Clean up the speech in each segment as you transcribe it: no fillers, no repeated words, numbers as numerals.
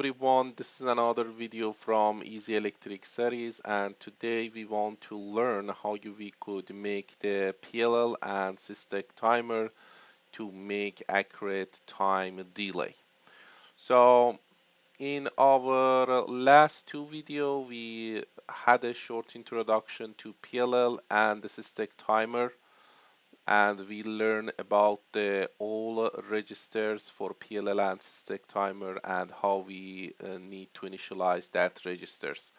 everyone, this is another video from Easy Electric series, and today we want to learn how we could make the PLL and Systick timer to make accurate time delay. So in our last two videos we had a short introduction to PLL and the Systick timer, and we learn about the all registers for PLL and Systick timer and how we need to initialize that registers.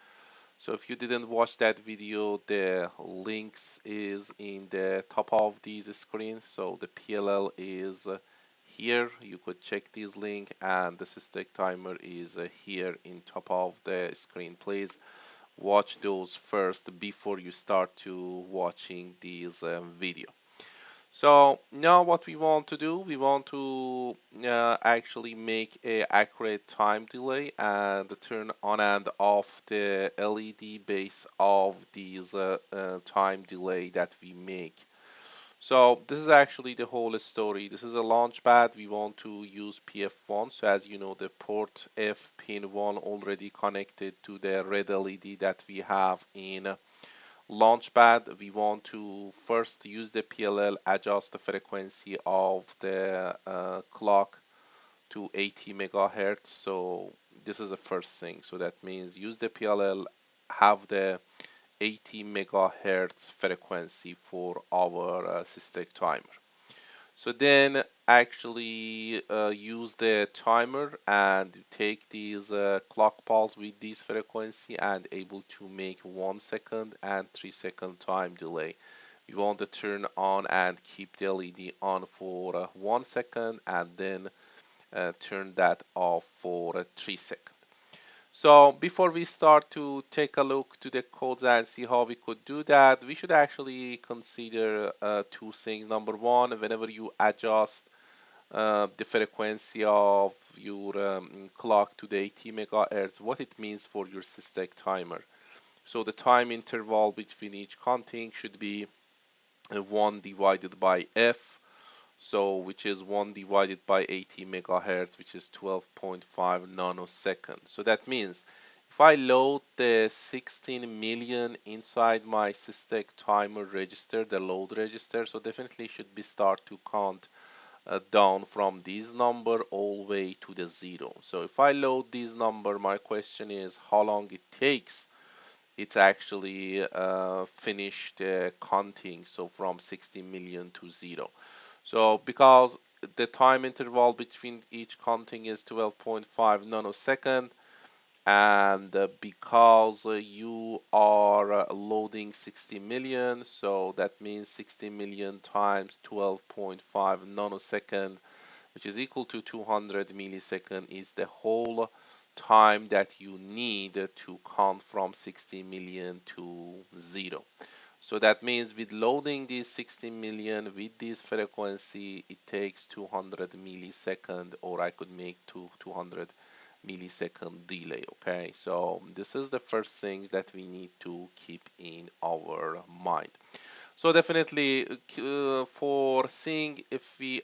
So if you didn't watch that video, the links is in the top of these screens. So the PLL is here. You could check this link, and the Systick timer is here in top of the screen. Please watch those first before you start to watching this video. So now what we want to do, we want to actually make a accurate time delay and turn on and off the LED base of these time delay that we make. So this is actually the whole story. This is a launch pad. We want to use PF1. So as you know, the port F pin 1 already connected to the red LED that we have in Launchpad. We want to first use the PLL, adjust the frequency of the clock to 80 megahertz. So this is the first thing. So that means use the PLL, have the 80 megahertz frequency for our Systick timer. So then actually use the timer and take these clock pulse with this frequency and able to make 1 second and 3 second time delay. We want to turn on and keep the LED on for 1 second and then turn that off for 3 seconds. So before we start to take a look to the codes and see how we could do that, we should actually consider two things. Number one, whenever you adjust the frequency of your clock to the 80 megahertz, what it means for your Systick timer. So the time interval between each counting should be 1 divided by f, so which is 1 divided by 80 megahertz, which is 12.5 nanoseconds. So that means if I load the 16 million inside my Systick timer register, the load register, so definitely should be start to count down from this number all the way to the 0. So if I load this number, my question is how long it takes it's actually finished counting, so from 60 million to 0. So because the time interval between each counting is 12.5 nanosecond, and because you are loading 60 million, so that means 60 million times 12.5 nanosecond, which is equal to 200 millisecond, is the whole time that you need to count from 60 million to 0. So that means with loading these 60 million with this frequency, it takes 200 millisecond, or I could make 200 millisecond delay. Okay, so this is the first thing that we need to keep in our mind. So definitely for seeing if we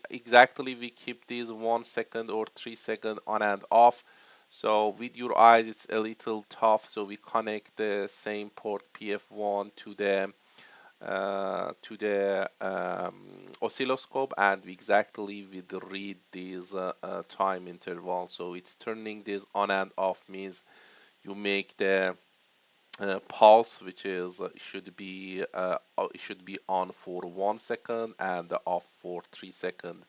keep these 1 second or 3 second on and off. So with your eyes it's a little tough. So we connect the same port PF1 to the oscilloscope, and we exactly would read these time interval. So it's turning this on and off means you make the pulse, which is it should be on for 1 second and off for 3 seconds.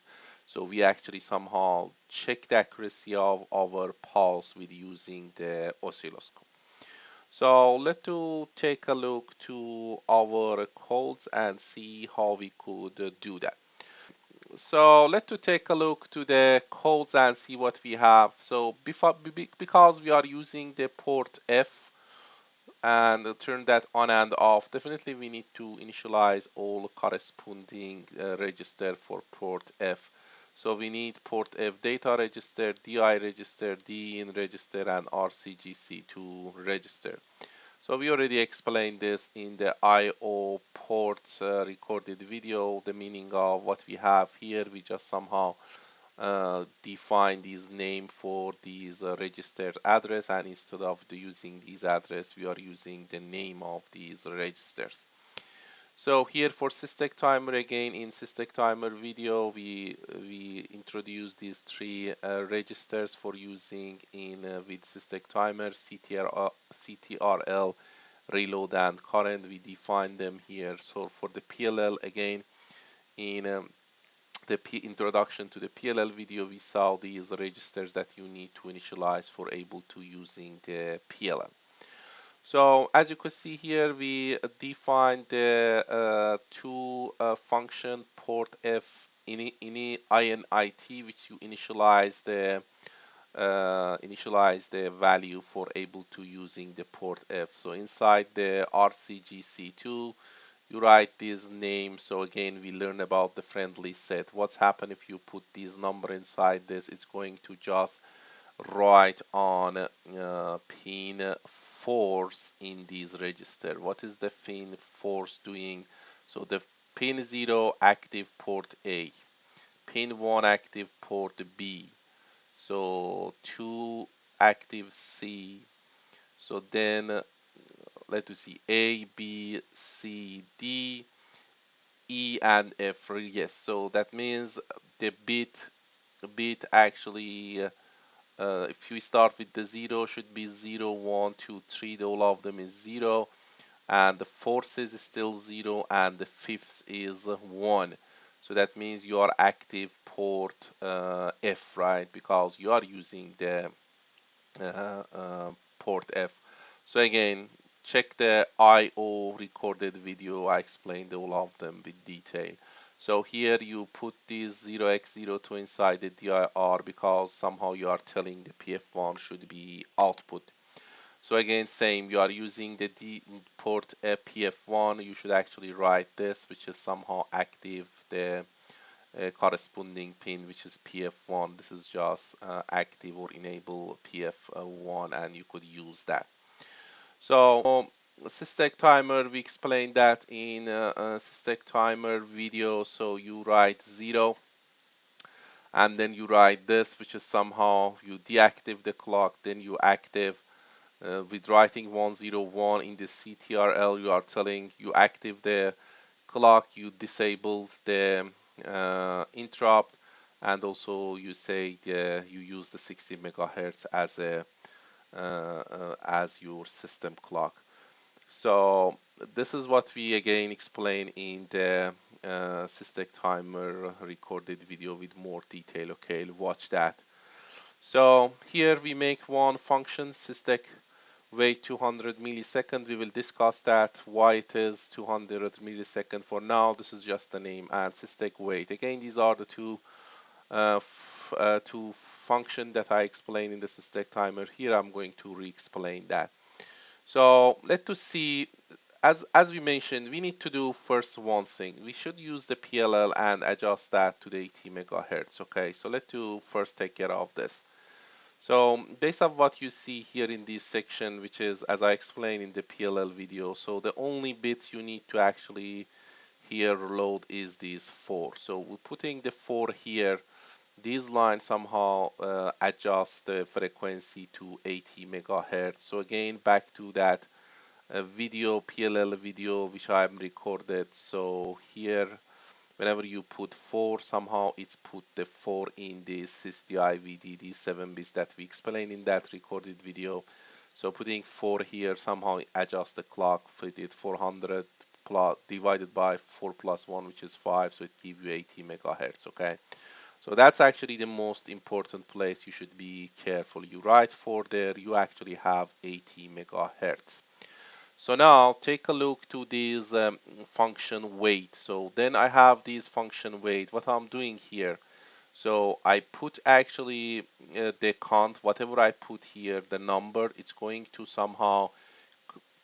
So we actually somehow check the accuracy of our pulse with using the oscilloscope. So let's take a look to our codes and see how we could do that. So let's take a look to the codes and see what we have. So because we are using the port F and turn that on and off, definitely we need to initialize all corresponding register for port F. So we need port F data register, DI register, DIN register, and RCGC to register. So we already explained this in the I/O ports recorded video, the meaning of what we have here. We just somehow define these name for these registered address, and instead of using these address, we are using the name of these registers. So here for Systick timer, again in Systick timer video, we introduce these three registers for using in with Systick timer: CTRL, reload, and current. We define them here. So for the PLL, again in the introduction to the PLL video, we saw these registers that you need to initialize for able to using the PLL. So as you can see here, we defined the two function port F init, which you initialize the value for able to using the port F. So inside the RCGC2, you write this name. So again, we learn about the friendly set. What's happen if you put this number inside this? It's going to just write on pin force in this register. What is the pin force doing? So the pin 0 active port A, pin 1 active port B, so 2 active C. So then let us see, A, B, C, D, E, and F. Yes, so that means the bit actually if we start with the 0, should be 0, 1, 2, 3. All of them is 0, and the forces is still 0, and the fifth is 1. So that means you are active port F, right? Because you are using the port F. So again, check the I/O recorded video. I explained all of them with detail. So here you put this 0x02 inside the dir because somehow you are telling the PF1 should be output. So again, same, you are using the port PF1, you should actually write this, which is somehow active the corresponding pin, which is PF1. This is just active or enable PF1, and you could use that. So Systick timer, we explained that in Systick timer video. So you write 0, and then you write this, which is somehow you deactive the clock, then you active. With writing 101 in the CTRL, you are telling you active the clock, you disable the interrupt, and also you say you use the 60 megahertz as your system clock. So this is what we again explain in the Systick timer recorded video with more detail. Okay, watch that. So here we make one function, Systick wait 200 millisecond. We will discuss that, why it is 200 millisecond. For now, this is just the name, and Systick wait. Again, these are the two function that I explained in the Systick timer. Here I'm going to re-explain that. So let us see, as we mentioned, we need to do first one thing. We should use the PLL and adjust that to the 80 megahertz. Okay, so let's do first take care of this. So based on what you see here in this section, which is as I explained in the PLL video, so the only bits you need to actually here load is these 4. So we're putting the 4 here. This line somehow adjusts the frequency to 80 megahertz. So again, back to that video, PLL video, which I'm recorded. So here, whenever you put 4, somehow it's put the 4 in this SysDI VDD 7 bits that we explained in that recorded video. So putting 4 here somehow adjust the clock, fit it 400 plus, divided by 4 plus 1, which is 5, so it gives you 80 megahertz. Okay, so that's actually the most important place you should be careful. You write 4 there, you actually have 80 megahertz. So now take a look to this function wait. So then I have this function wait. What I'm doing here, so I put actually the count, whatever I put here, the number, it's going to somehow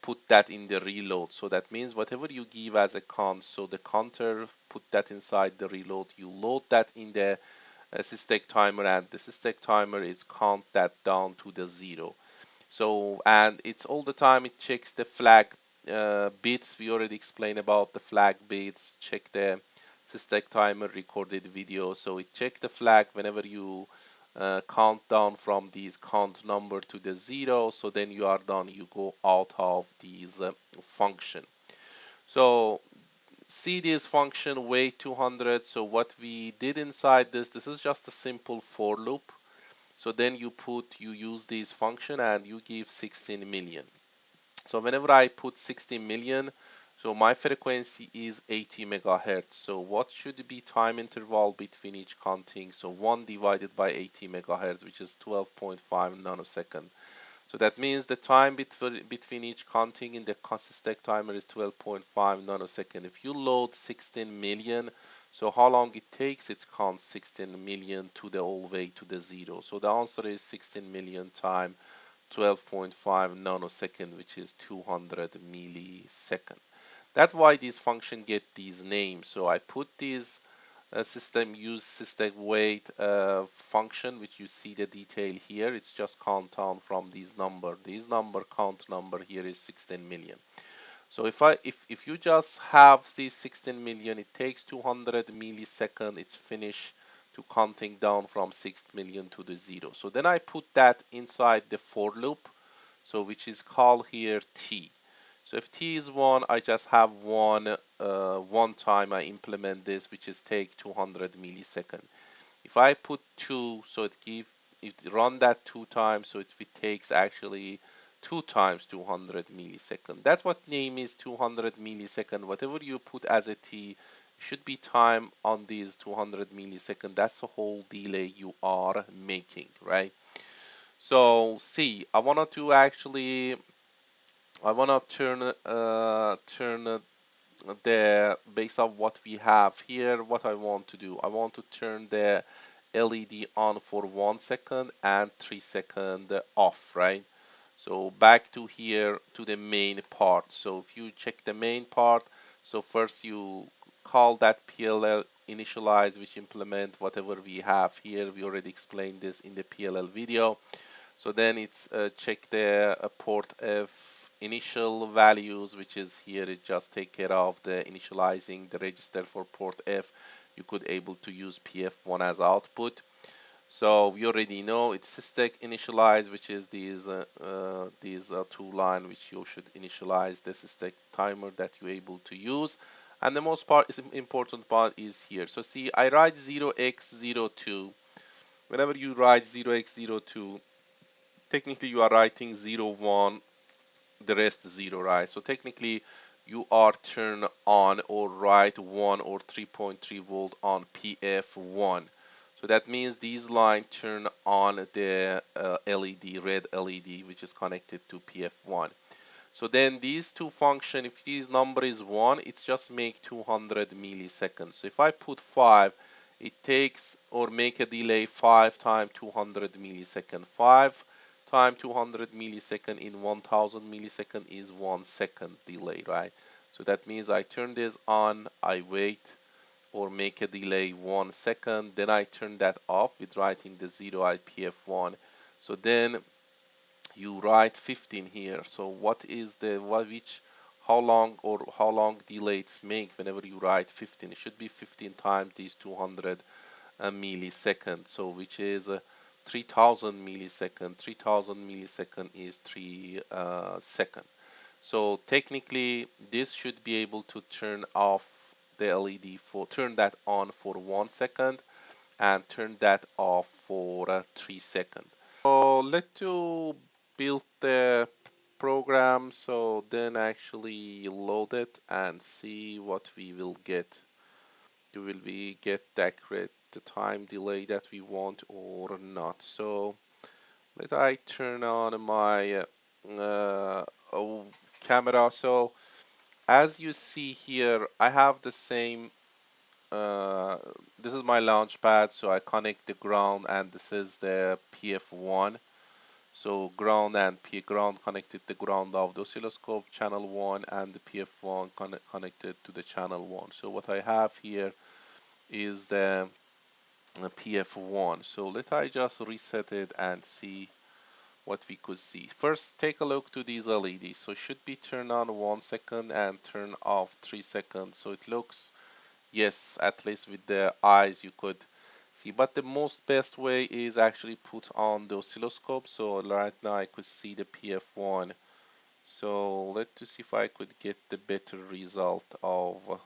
put that in the reload. So that means whatever you give as a count, so the counter, put that inside the reload. You load that in the Systick timer, and the Systick timer is count that down to the 0. So, and it's all the time it checks the flag bits. We already explained about the flag bits. Check the Systick timer recorded video. So it check the flag whenever you count down from these count number to the 0. So then you are done. You go out of these function. So see this function wait 200. So what we did inside this is just a simple for loop. So then you use this function and you give 16 million. So whenever I put 60 million, so my frequency is 80 megahertz. So what should be time interval between each counting? So 1 divided by 80 megahertz, which is 12.5 nanosecond. So that means the time between each counting in the Systick timer is 12.5 nanosecond. If you load 16 million, so how long it takes, it counts 16 million to the all way to the 0. So the answer is 16 million time 12.5 nanosecond, which is 200 millisecond. That's why this function get these names. So I put these system use system wait function, which you see the detail here. It's just count down from these number. These number count number here is 16 million. So if you just have these 16 million, it takes 200 millisecond. It's finished to counting down from 6 million to the 0. So then I put that inside the for loop, so which is called here t. So if t is 1, I just have one time I implement this, which is take 200 millisecond. If I put 2, so it run that 2 times, so it takes actually 2 times 200 millisecond. That's what name is 200 millisecond. Whatever you put as a t should be time on these 200 millisecond. That's the whole delay you are making, right? So see, I wanna turn the based on what we have here. What I want to do, I want to turn the LED on for 1 second and 3 second off, right? So back to here to the main part. So if you check the main part, so first you call that PLL initialize, which implement whatever we have here. We already explained this in the PLL video. So then it's check the port F initial values, which is here. It just take care of the initializing the register for port F. You could able to use PF1 as output. So we already know it's Systick initialize, which is these two line which you should initialize the Systick timer that you're able to use. And the most important part is here. So see, I write 0x02. Whenever you write 0x02, technically you are writing 0, 1, the rest 0, right? So technically you are turn on or write 1 or 3.3 volt on PF1. So that means these line turn on the LED, red LED, which is connected to PF1. So then these two function, if this number is 1, it's just make 200 milliseconds. So if I put 5, it takes or make a delay 5 times 200 millisecond. 5 times 200 millisecond in 1000 millisecond is 1 second delay, right? So that means I turn this on, I wait or make a delay 1 second, then I turn that off with writing the 0 IPF1. So then you write 15 here. So what is the how long delay it's make whenever you write 15? It should be 15 times these 200 milliseconds. So which is 3000 millisecond. 3000 millisecond is 3 second. So technically this should be able to turn off the LED for turn that on for 1 second and turn that off for 3 seconds. So let's build the program, so then actually load it and see what we will get. Will we get the accurate the time delay that we want or not? So let I turn on my camera. So as you see here, I have the same this is my launch pad, so I connect the ground and this is the PF1. So ground and ground connected the ground of the oscilloscope channel 1 and the PF1 connected to the channel 1. So what I have here is the PF1. So let I just reset it and see what we could see. First take a look to these LEDs. So it should be turned on 1 second and turn off 3 seconds. So it looks Yes, at least with the eyes you could see. But the most best way is actually put on the oscilloscope. So right now I could see the PF1. So let's see if I could get the better result of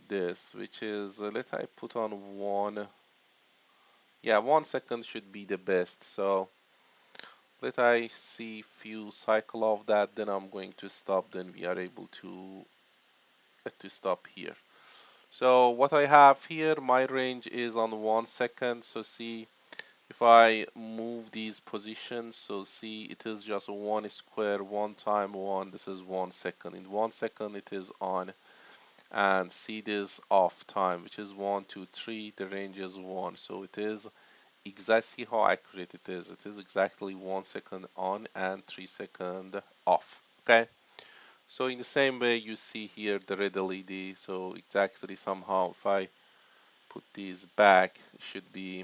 this, which is let I put on one. Yeah, 1 second should be the best. So let I see few cycle of that, then I'm going to stop. Then we are able to stop here. So what I have here, my range is on 1 second. So see if I move these positions, so see it is just one square, one time one. This is 1 second. In 1 second it is on, and see this off time, which is 1, 2, 3. The range is 1. So it is exactly how accurate it is. It is exactly 1 second on and 3 second off. Okay. So in the same way you see here the red LED. So exactly somehow if I put these back, it should be,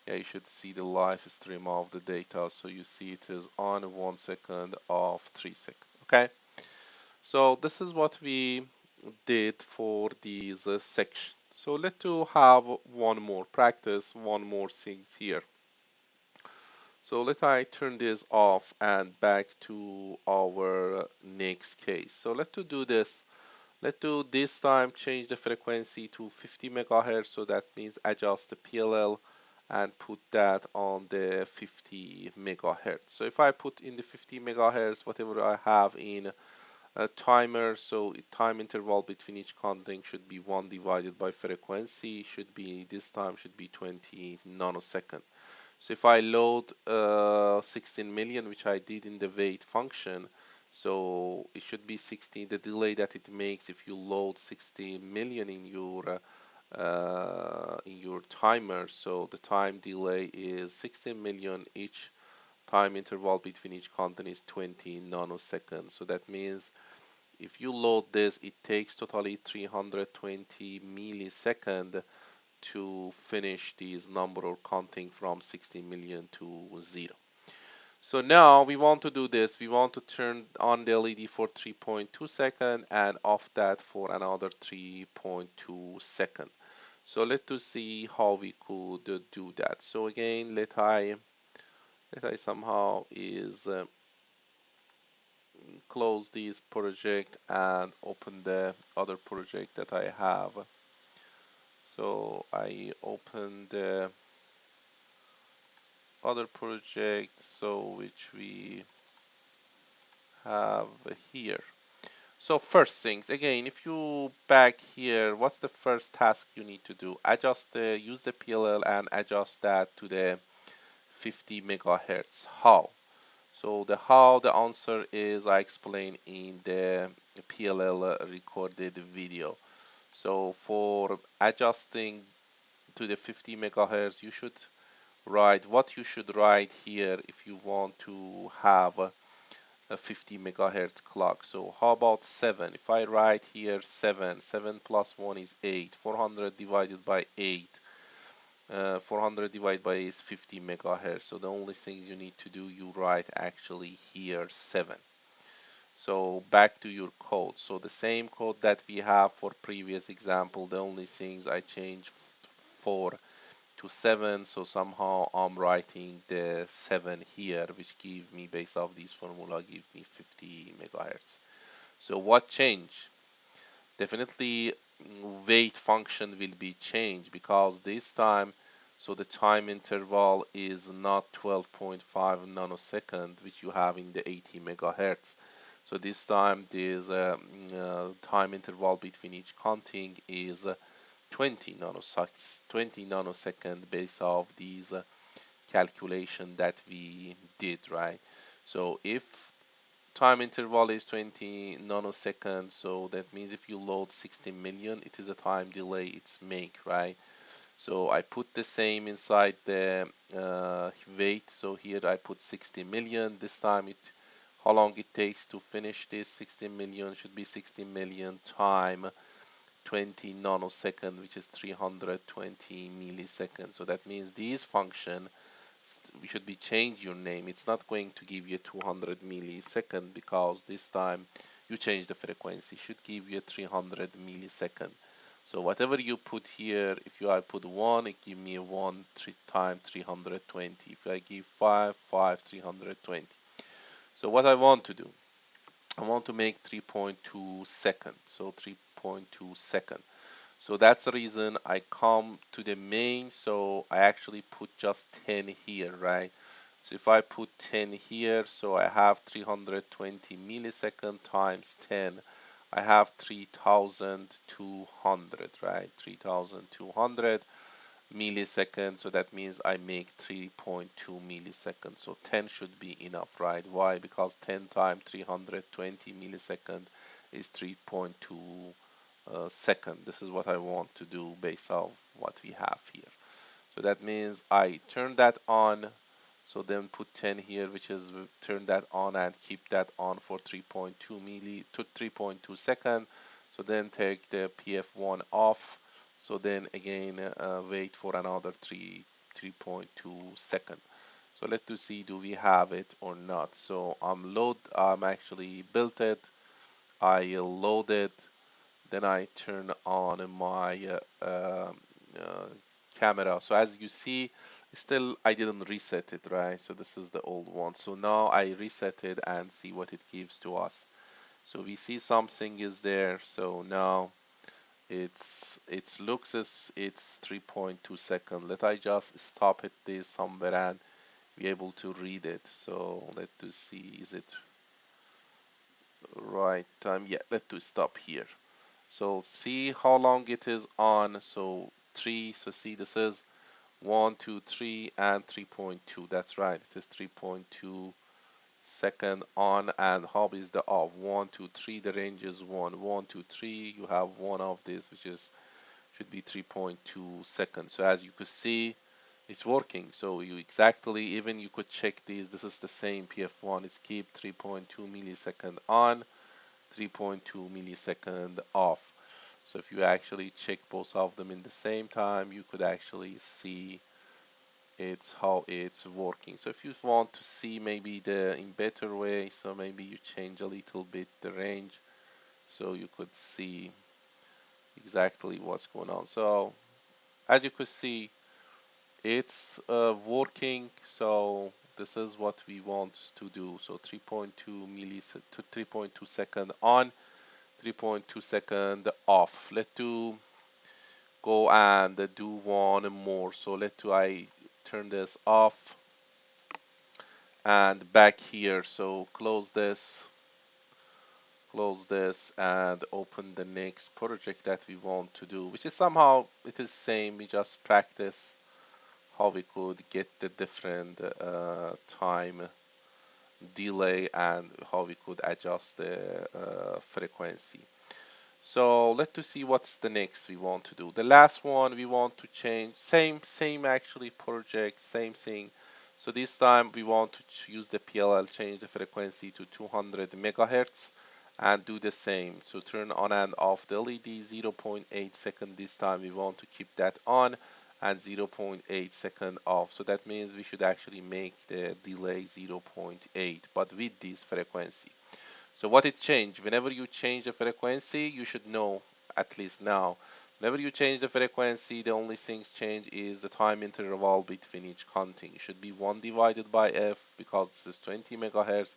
yeah, you should see the live stream of the data. So you see it is on 1 second off 3 second. Okay. So this is what we did for these section. So let's have one more practice, one more things here. So let I turn this off and back to our next case. So let's do this. Let's do this time change the frequency to 50 megahertz. So that means adjust the PLL and put that on the 50 megahertz. So if I put in the 50 megahertz, whatever I have in a timer, so time interval between each counting should be 1 divided by frequency, should be this time should be 20 nanosecond. So if I load 16 million, which I did in the wait function, so it should be 16, the delay that it makes if you load 16 million in your timer. So the time delay is 16 million. Each time interval between each content is 20 nanoseconds. So that means if you load this, it takes totally 320 milliseconds to finish this number or counting from 60 million to 0. So now we want to do this. We want to turn on the LED for 3.2 seconds and off that for another 3.2 seconds. So let's see how we could do that. So again, let I somehow is close this project and open the other project that I have. So I open the other project, so which we have here. So first things, again, if you back here, what's the first task you need to do? Use the PLL and adjust that to the 50 megahertz. How? So the answer is I explained in the PLL recorded video. So for adjusting to the 50 megahertz, you should write what you should write here if you want to have a 50 megahertz clock. So how about 7? If I write here 7, 7 plus 1 is 8, 400 divided by 8, 400 divided by 8 is 50 megahertz. So the only things you need to do, you write actually here 7. So back to your code. So the same code that we have for previous example, the only things I change 4 to 7. So somehow I'm writing the 7 here, which give me, based off this formula, give me 50 megahertz. So what changed? Definitely wait function will be changed, because this time, so the time interval is not 12.5 nanosecond, which you have in the 80 megahertz. So this time this time interval between each counting is 20 nanosecond based off these calculation that we did, right? So if time interval is 20 nanoseconds, so that means if you load 60 million, it is a time delay it's make, right? So I put the same inside the wait. So here I put 60 million. This time how long it takes to finish this 60 million should be 60 million time 20 nanosecond, which is 320 milliseconds. So that means this function, we should be change your name. It's not going to give you 200 millisecond, because this time you change the frequency, should give you 300 millisecond. So whatever you put here, if I put 1, it give me 1 times 320. If I give 5, 5, 320. So what I want to do, I want to make 3.2 second. So 3.2 second. So that's the reason I come to the main. So I actually put just 10 here, right? So if I put 10 here, so I have 320 millisecond times 10. I have 3200, right? 3200 milliseconds. So that means I make 3.2 milliseconds. So 10 should be enough, right? Why? Because 10 times 320 milliseconds is 3.2 second. This is what I want to do based off what we have here. So that means I turn that on. So then put 10 here, which is turn that on and keep that on for 3.2 to 3.2 second. So then take the PF1 off. So then again wait for another 3.2 second. So let's see do we have it or not. So I'm actually built it. I load it. Then I turn on my uh, camera. So as you see, still I didn't reset it, right? So this is the old one. So now I reset it and see what it gives to us. So we see something is there. So now it looks as it's 3.2 seconds. Let I just stop it this somewhere and be able to read it. So let's see, is it right time? Yeah, let's stop here. So see how long it is on. So 3. So see this is 1, 2, 3, and 3.2. That's right. It is 3.2 second on. And how is the off? 1, 2, 3. The range is 1. 1, 2, 3. You have one of this, which is should be 3.2 seconds. So as you could see, it's working. So you exactly even you could check these. This is the same PF1. It's keep 3.2 millisecond on, 3.2 millisecond off. So if you actually check both of them in the same time, you could actually see it's how it's working. So if you want to see maybe the in better way, so maybe you change a little bit the range so you could see exactly what's going on. So as you could see, it's working. So this is what we want to do. So 3.2 millisecond to 3.2 second on, 3.2 second off. Let's do go and do one more. So I turn this off and back here. So close this and open the next project that we want to do, which is somehow it is same. We just practice how we could get the different time delay and how we could adjust the frequency. So let's see what's the next we want to do. The last one we want to change, same actually project, same thing. So this time we want to use the PLL, change the frequency to 200 megahertz and do the same. So turn on and off the LED 0.8 second. This time we want to keep that on and 0.8 second off. So that means we should actually make the delay 0.8, but with this frequency. So what it changed, whenever you change the frequency, you should know at least now. Whenever you change the frequency, the only things change is the time interval between each counting. It should be 1 divided by f because this is 20 megahertz.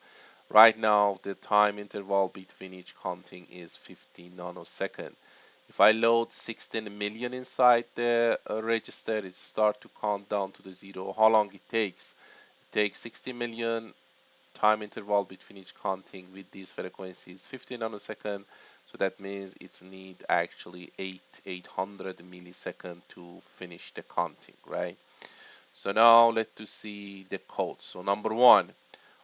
Right now, the time interval between each counting is 50 nanosecond. If I load 16 million inside the register, it start to count down to the zero. How long it takes? It takes 60 million time interval between each counting with these frequencies 50 nanosecond. So that means it's need actually 800 millisecond to finish the counting, right? So now let's see the code. So number one,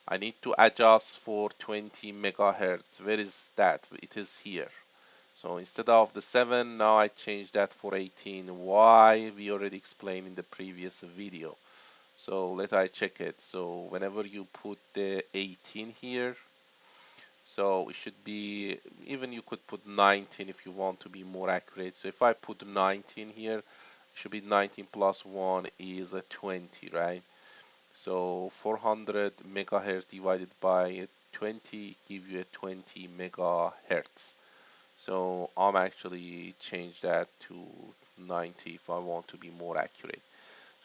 I need to adjust for 20 megahertz. Where is that? It is here. So instead of the 7, now I change that for 18. Why? We already explained in the previous video. So let I check it. So whenever you put the 18 here, so it should be, even you could put 19 if you want to be more accurate. So if I put 19 here, it should be 19 plus 1 is a 20, right? So 400 megahertz divided by 20, give you a 20 megahertz. So I'm actually change that to 90 if I want to be more accurate.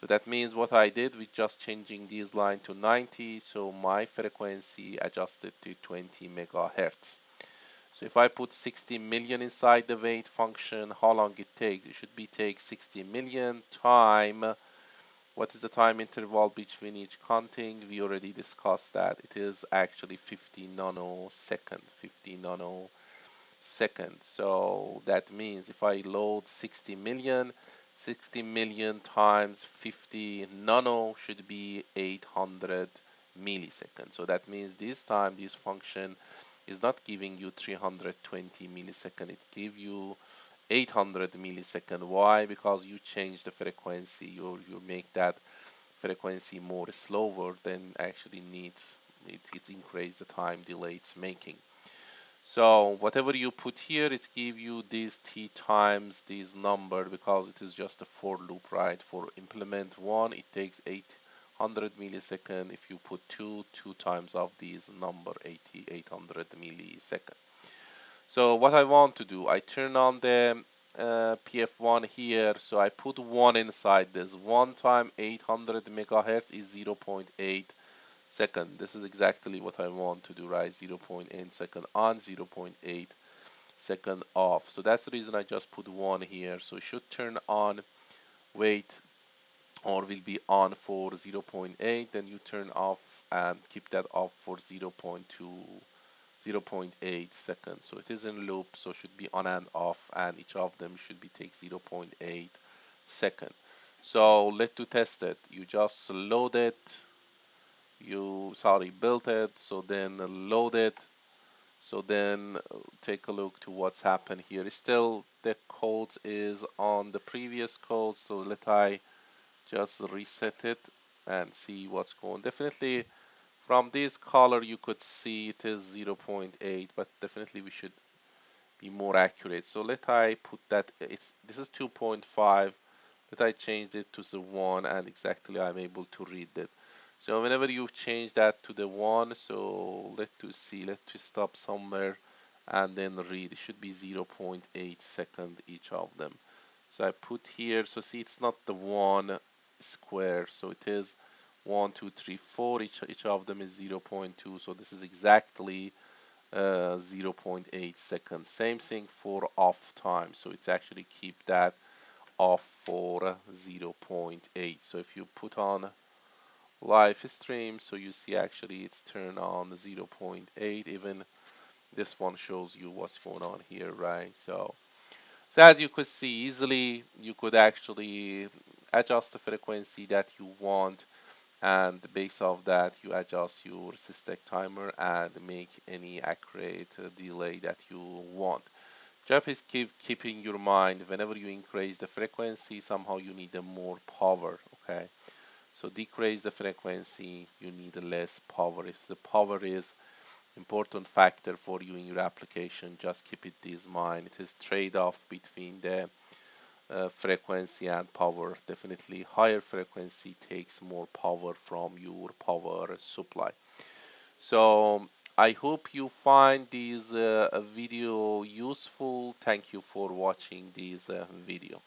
So that means what I did with just changing this line to 90, so my frequency adjusted to 20 megahertz. So if I put 60 million inside the wait function, how long it takes? It should be take 60 million time. What is the time interval between each counting? We already discussed that. It is actually 50 nanosecond, 50 nanosecond. So that means if I load 60 million, 60 million times 50 nano should be 800 milliseconds. So that means this time this function is not giving you 320 millisecond. It gives you 800 millisecond. Why? Because you change the frequency. You make that frequency more slower than actually needs. It increase the time delay it's making. So whatever you put here, it give you this t times this number because it is just a for loop, right? For implement one, it takes 800 millisecond. If you put two times of this number, 800 millisecond. So what I want to do, I turn on the PF1 here. So I put one inside this. One time 800 megahertz is 0.8 second. This is exactly what I want to do, right? 0.8 second on, 0.8 second off. So that's the reason I just put one here. So it should turn on, wait, or will be on for 0.8. Then you turn off and keep that off for 0.2, 0.8 seconds. So it is in loop, so should be on and off, and each of them should be take 0.8 second. So let's to test it. You just load it, built it, so then load it, so then take a look to what's happened here. Still the code is on the previous code, so let I just reset it and see what's going. Definitely from this color you could see it is 0.8, but definitely we should be more accurate. So let I put that, this is 2.5, let I change it to the 1, and exactly I'm able to read it. So whenever you change that to the 1, so let to stop somewhere and then read. It should be 0.8 second each of them. So I put here, so see it's not the 1 square, so it is 1, 2, 3, 4, each of them is 0.2, so this is exactly 0.8 seconds. Same thing for off time, so it's actually keep that off for 0.8. So if you put on live stream, so you see actually it's turned on 0.8. Even this one shows you what's going on here, right? So as you could see easily, you could actually adjust the frequency that you want, and based off that you adjust your Systick timer and make any accurate delay that you want. Just keeping your mind, whenever you increase the frequency, somehow you need a more power, okay? So decrease the frequency, you need less power. If the power is important factor for you in your application, just keep it this mind. It is trade-off between the frequency and power. Definitely higher frequency takes more power from your power supply. So I hope you find this video useful. Thank you for watching this video.